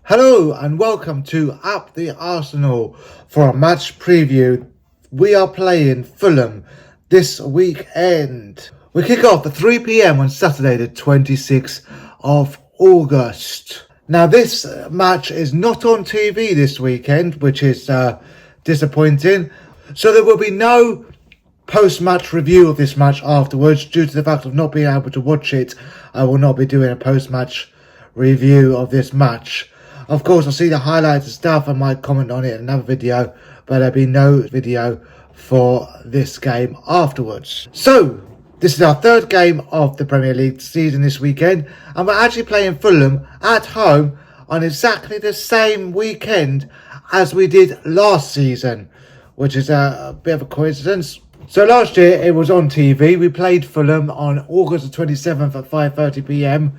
Hello and welcome to Up the Arsenal for a match preview. We are playing Fulham this weekend. We kick off at 3 p.m. on Saturday the 26th of August. Now this match is not on TV this weekend, which is disappointing. So there will be no post-match review of this match afterwards due to the fact of not being able to watch it. I will not be doing a post-match review of this match. Of course, I'll see the highlights and stuff. I might comment on it in another video, but there'll be no video for this game afterwards. So, this is our third game of the Premier League season this weekend, and we're actually playing Fulham at home on exactly the same weekend as we did last season, which is a bit of a coincidence. So last year it was on TV. We played Fulham on August the 27th at 5:30 p.m.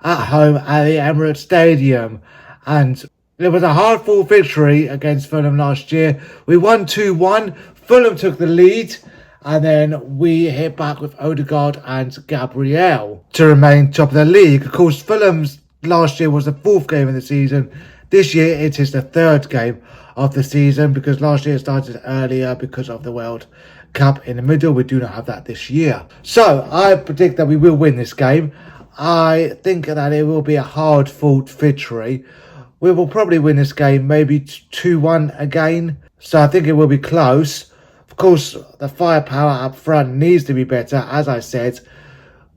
at home at the Emirates Stadium. And it was a hard-fought victory against Fulham last year. We won 2-1. Fulham took the lead. And then we hit back with Odegaard and Gabriel to remain top of the league. Of course, Fulham's last year was the fourth game of the season. This year it is the third game of the season because last year it started earlier because of the World Cup in the middle. We do not have that this year. So I predict that we will win this game. I think that it will be a hard-fought victory. We will probably win this game, maybe 2-1 again. So I think it will be close. Of course, the firepower up front needs to be better. As I said,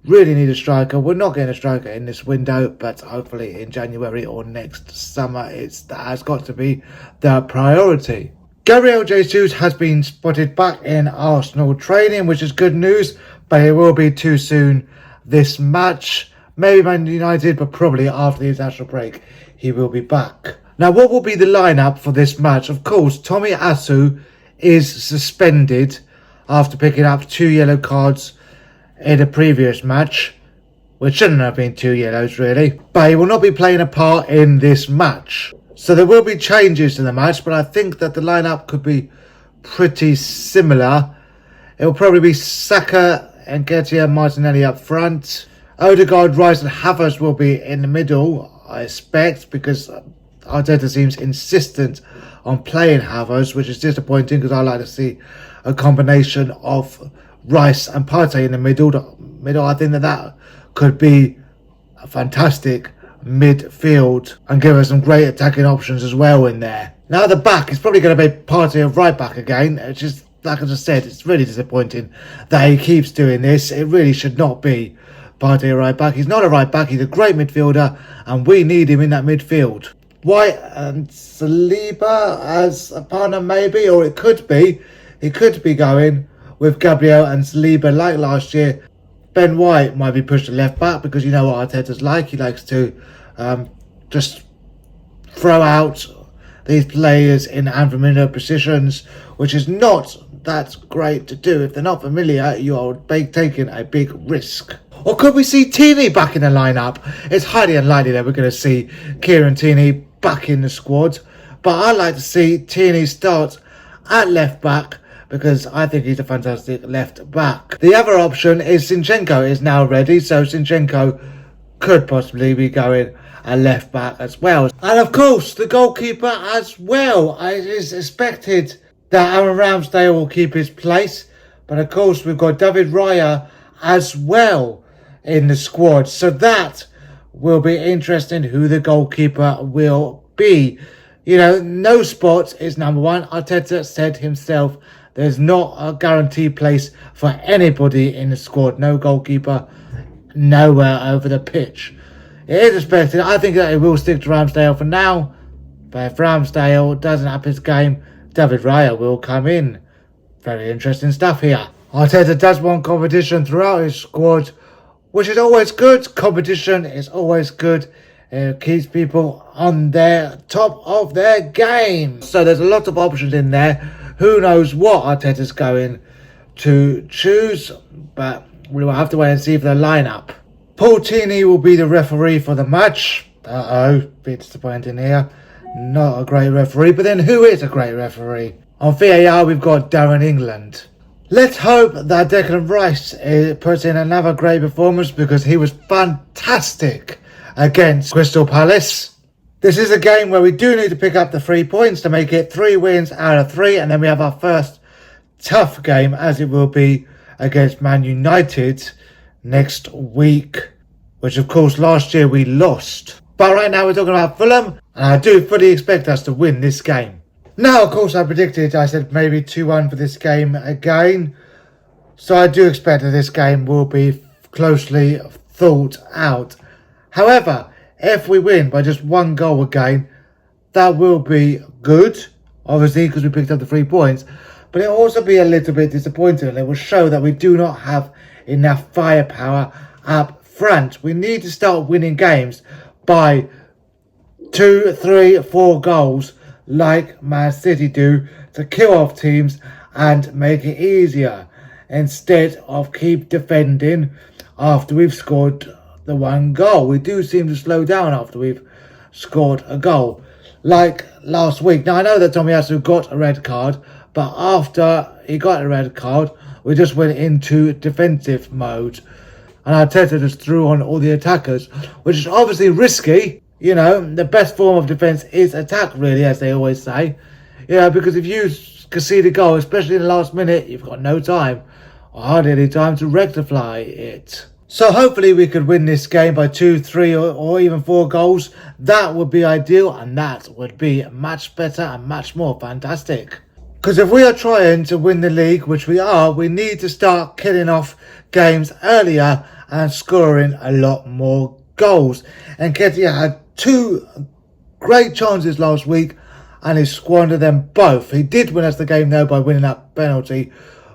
really need a striker. We're not getting a striker in this window, but hopefully in January or next summer, that has got to be the priority. Gabriel Jesus has been spotted back in Arsenal training, which is good news, but it will be too soon this match. Maybe Man United, but probably after the international break, he will be back. Now, what will be the lineup for this match? Of course, Tommy Asu is suspended after picking up 2 yellow cards in the previous match, which shouldn't have been 2 yellows really, but he will not be playing a part in this match. So there will be changes to the match, but I think that the lineup could be pretty similar. It will probably be Saka and Nketiah, Martinelli up front. Odegaard, Rice and Havertz will be in the middle, I expect, because Arteta seems insistent on playing Havertz, which is disappointing because I like to see a combination of Rice and Partey in the middle. I think that could be a fantastic midfield and give us some great attacking options as well in there. Now the back is probably going to be Partey of right back again. It's just, like I just said, it's really disappointing that he keeps doing this. It really should not be Partey right back. He's not a right back. He's a great midfielder and we need him in that midfield. White and Saliba as a partner maybe, or it could be. He could be going with Gabriel and Saliba like last year. Ben White might be pushed to left back because you know what Arteta's like. He likes to just throw out these players in unfamiliar positions, which is not that great to do. If they're not familiar, you are taking a big risk. Or could we see Tierney back in the lineup? It's highly unlikely that we're going to see Kieran Tierney back in the squad, but I'd like to see Tierney start at left back because I think he's a fantastic left back. The other option is Zinchenko is now ready, so Zinchenko could possibly be going a left back as well. And of course, the goalkeeper as well. It is expected that Aaron Ramsdale will keep his place, but of course we've got David Raya as well in the squad, so that will be interesting who the goalkeeper will be. You know, no spot is number one. Arteta said himself there's not a guaranteed place for anybody in the squad. No goalkeeper, nowhere over the pitch. It is expected. I think that it will stick to Ramsdale for now. But if Ramsdale doesn't up his game, David Raya will come in. Very interesting stuff here. Arteta does want competition throughout his squad, which is always good. Competition is always good. It keeps people on their top of their game. So there's a lot of options in there. Who knows what Arteta's going to choose, but we will have to wait and see for the lineup. Paul Tierney will be the referee for the match. Bit disappointing here. Not a great referee, but then who is a great referee? On VAR, we've got Darren England. Let's hope that Declan Rice puts in another great performance because he was fantastic against Crystal Palace. This is a game where we do need to pick up the 3 points to make it 3 wins out of 3. And then we have our first tough game, as it will be against Man United next week, which of course last year we lost. But right now we're talking about Fulham, and I do fully expect us to win this game. Now, of course, I said maybe 2-1 for this game again. So I do expect that this game will be closely thought out. However, if we win by just 1 goal again, that will be good, obviously, because we picked up the 3 points. But it'll also be a little bit disappointing, and it will show that we do not have enough firepower up front. We need to start winning games by 2, 3, 4 goals like Man City do to kill off teams and make it easier, instead of keep defending after we've scored the 1 goal. We do seem to slow down after we've scored a goal, like last week. Now I know that Tomiyasu got a red card, but after he got a red card we just went into defensive mode, and Arteta just threw on all the attackers, which is obviously risky. You know, the best form of defence is attack, really, as they always say. You know, because if you concede a goal, especially in the last minute, you've got no time, or hardly any time, to rectify it. So hopefully we could win this game by 2, 3 or even 4 goals. That would be ideal, and that would be much better and much more fantastic. Because if we are trying to win the league, which we are, we need to start killing off games earlier and scoring a lot more goals. And Nketiah had 2 great chances last week and he squandered them both. He did win us the game though by winning that penalty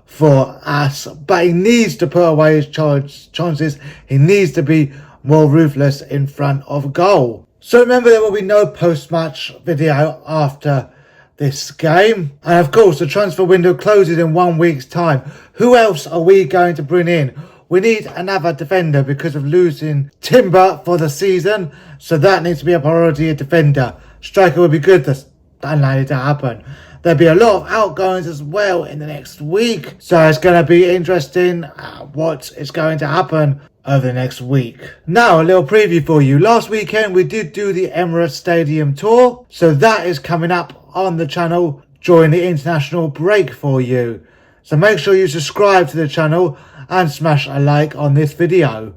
for us, but he needs to put away his chances. He needs to be more ruthless in front of goal. So remember, there will be no post-match video after this game, and of course the transfer window closes in 1 week's time. Who else are we going to bring in? We need another defender because of losing Timber for the season, so that needs to be a priority, a defender. Striker would be good. That's unlikely to happen. There'll be a lot of outgoings as well in the next week, so it's going to be interesting what is going to happen over the next week. Now, a little preview for you. Last weekend we did do the Emirates Stadium tour, so that is coming up on the channel during the international break for you. So make sure you subscribe to the channel and smash a like on this video.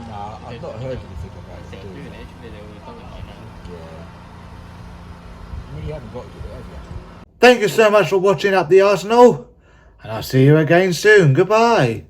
Nah, I've not heard anything about it. Yeah. You haven't got to do it, have you? Thank you so much for watching Up the Arsenal, and I'll see you again soon. Goodbye.